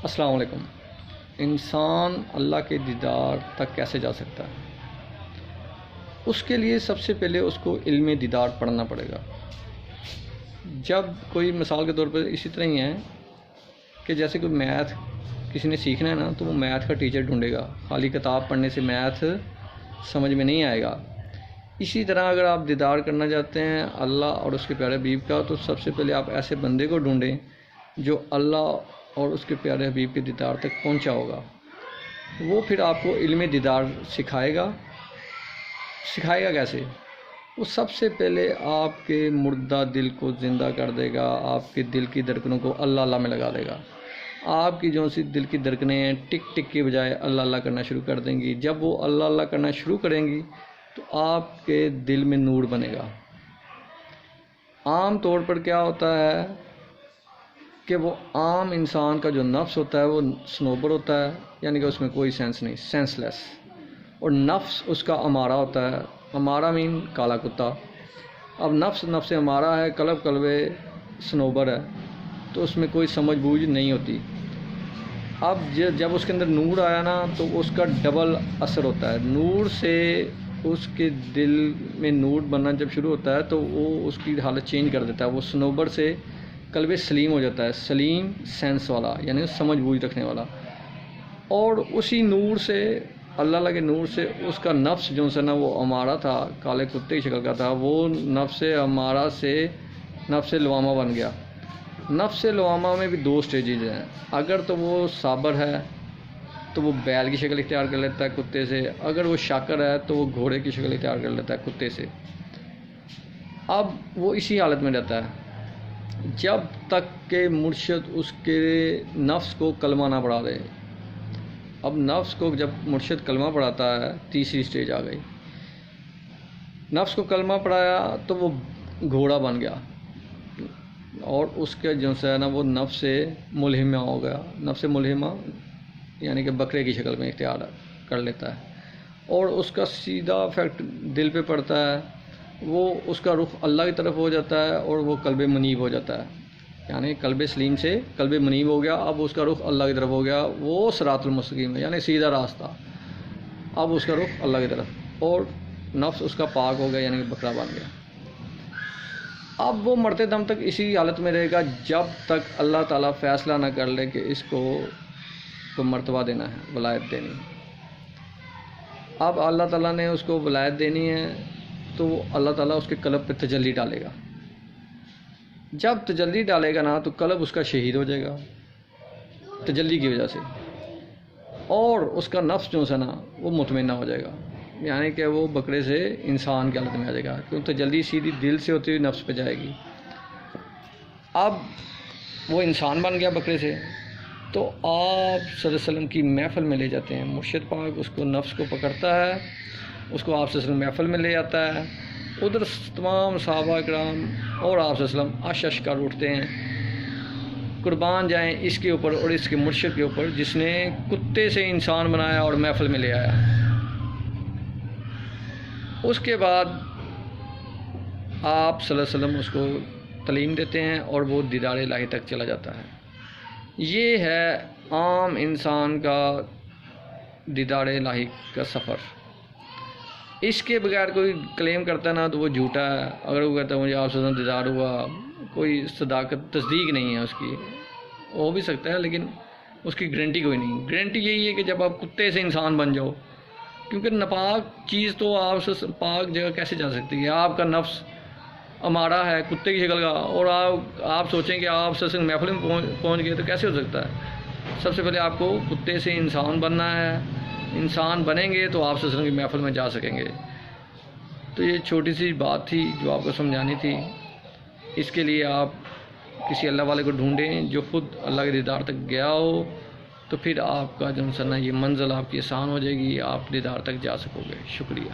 السلام علیکم۔ انسان اللہ کے دیدار تک کیسے جا سکتا ہے؟ اس کے لیے سب سے پہلے اس کو علم دیدار پڑھنا پڑے گا۔ جب کوئی مثال کے طور پر اسی طرح ہی ہے کہ جیسے کوئی میتھ کسی نے سیکھنا ہے نا، تو وہ میتھ کا ٹیچر ڈھونڈے گا، خالی کتاب پڑھنے سے میتھ سمجھ میں نہیں آئے گا۔ اسی طرح اگر آپ دیدار کرنا چاہتے ہیں اللہ اور اس کے پیارے حبیب کا، تو سب سے پہلے آپ ایسے بندے کو ڈھونڈیں جو اللہ اور اس کے پیارے حبیب کے دیدار تک پہنچا ہوگا۔ وہ پھر آپ کو علم دیدار سکھائے گا کیسے؟ وہ سب سے پہلے آپ کے مردہ دل کو زندہ کر دے گا، آپ کے دل کی دھڑکنوں کو اللہ اللہ میں لگا دے گا۔ آپ کی جو سی دل کی دھڑکنیں ہیں ٹک ٹک کے بجائے اللہ اللہ کرنا شروع کر دیں گی۔ جب وہ اللہ اللہ کرنا شروع کریں گی تو آپ کے دل میں نور بنے گا۔ عام طور پر کیا ہوتا ہے کہ وہ عام انسان کا جو نفس ہوتا ہے وہ سنوبر ہوتا ہے، یعنی کہ اس میں کوئی سینس نہیں، سینس لیس، اور نفس اس کا امارہ ہوتا ہے۔ امارہ مین کالا کتا۔ اب نفس امارہ ہے، قلب سنوبر ہے، تو اس میں کوئی سمجھ بوجھ نہیں ہوتی۔ اب جب اس کے اندر نور آیا نا تو اس کا ڈبل اثر ہوتا ہے۔ نور سے اس کے دل میں نور بننا جب شروع ہوتا ہے تو وہ اس کی حالت چینج کر دیتا ہے۔ وہ سنوبر سے قلب سلیم ہو جاتا ہے، سلیم سینس والا، یعنی سمجھ بوجھ رکھنے والا۔ اور اسی نور سے، اللہ کے نور سے، اس کا نفس جو ہے نا وہ امارہ تھا، کالے کتے کی شکل کا تھا، وہ نفس امارہ سے نفس لوامہ بن گیا۔ نفس لوامہ میں بھی دو سٹیجز ہیں۔ اگر تو وہ صابر ہے تو وہ بیل کی شکل اختیار کر لیتا ہے کتے سے، اگر وہ شاکر ہے تو وہ گھوڑے کی شکل اختیار کر لیتا ہے کتے سے۔ اب وہ اسی حالت میں رہتا ہے جب تک کہ مرشد اس کے نفس کو کلمہ نہ پڑھا دے۔ اب نفس کو جب مرشد کلمہ پڑھاتا ہے، تیسری سٹیج آ گئی۔ نفس کو کلمہ پڑھایا تو وہ گھوڑا بن گیا، اور اس کے جو ہے نا وہ نفس ملہمہ ہو گیا۔ نفس ملہمہ یعنی کہ بکرے کی شکل میں اختیار کر لیتا ہے، اور اس کا سیدھا افیکٹ دل پہ پڑتا ہے۔ وہ اس کا رخ اللہ کی طرف ہو جاتا ہے، اور وہ قلب منیب ہو جاتا ہے، یعنی قلب سلیم سے قلب منیب ہو گیا۔ اب اس کا رخ اللہ کی طرف ہو گیا، وہ صراط المستقیم ہے، یعنی سیدھا راستہ۔ اب اس کا رخ اللہ کی طرف، اور نفس اس کا پاک ہو گیا، یعنی کہ بکرا بن گیا۔ اب وہ مرتے دم تک اسی حالت میں رہے گا جب تک اللہ تعالیٰ فیصلہ نہ کر لے کہ اس کو مرتبہ دینا ہے، ولایت دینی ہے۔ اب اللہ تعالیٰ نے اس کو ولایت دینی ہے تو اللہ تعالیٰ اس کے قلب پہ تجلی ڈالے گا۔ جب تجلی ڈالے گا نا تو قلب اس کا شہید ہو جائے گا تجلی کی وجہ سے، اور اس کا نفس جو ہے نا وہ مطمئنہ ہو جائے گا، یعنی کہ وہ بکرے سے انسان کی حالت میں آ جائے گا، کیونکہ تجلی سیدھی دل سے ہوتی ہوئی نفس پہ جائے گی۔ اب وہ انسان بن گیا بکرے سے، تو آپ صلی اللہ علیہ وسلم کی محفل میں لے جاتے ہیں۔ مرشد پاک اس کو نفس کو پکڑتا ہے، اس کو آپ صلی اللہ علیہ وسلم محفل میں لے آتا ہے۔ ادھر تمام صحابہ کرام اور آپ صلی اللہ علیہ وسلم عش کر اٹھتے ہیں، قربان جائیں اس کے اوپر اور اس کے مرشد کے اوپر جس نے کتے سے انسان بنایا اور محفل میں لے آیا۔ اس کے بعد آپ صلی اللہ علیہ وسلم اس کو تعلیم دیتے ہیں، اور وہ دیدار الہی تک چلا جاتا ہے۔ یہ ہے عام انسان کا دیدار الہی کا سفر۔ اس کے بغیر کوئی کلیم کرتا ہے نا تو وہ جھوٹا ہے۔ اگر وہ کہتا ہے مجھے آپ سے دیدار ہوا، کوئی صداقت تصدیق نہیں ہے اس کی۔ ہو بھی سکتا ہے لیکن اس کی گارنٹی کوئی نہیں۔ گارنٹی یہی ہے کہ جب آپ کتے سے انسان بن جاؤ، کیونکہ ناپاک چیز تو آپ سے پاک جگہ کیسے جا سکتی ہے؟ آپ کا نفس امارہ ہے کتے کی شکل کا، اور آپ سوچیں کہ آپ سے محفل میں پہنچ گئے تو کیسے ہو سکتا ہے؟ سب سے پہلے آپ کو کتے سے انسان بننا ہے۔ انسان بنیں گے تو آپ کی محفل میں جا سکیں گے۔ تو یہ چھوٹی سی بات تھی جو آپ کو سمجھانی تھی۔ اس کے لیے آپ کسی اللہ والے کو ڈھونڈیں جو خود اللہ کے دیدار تک گیا ہو، تو پھر آپ کا جو ہے نا یہ منزل آپ کی آسان ہو جائے گی، آپ دیدار تک جا سکو گے۔ شکریہ۔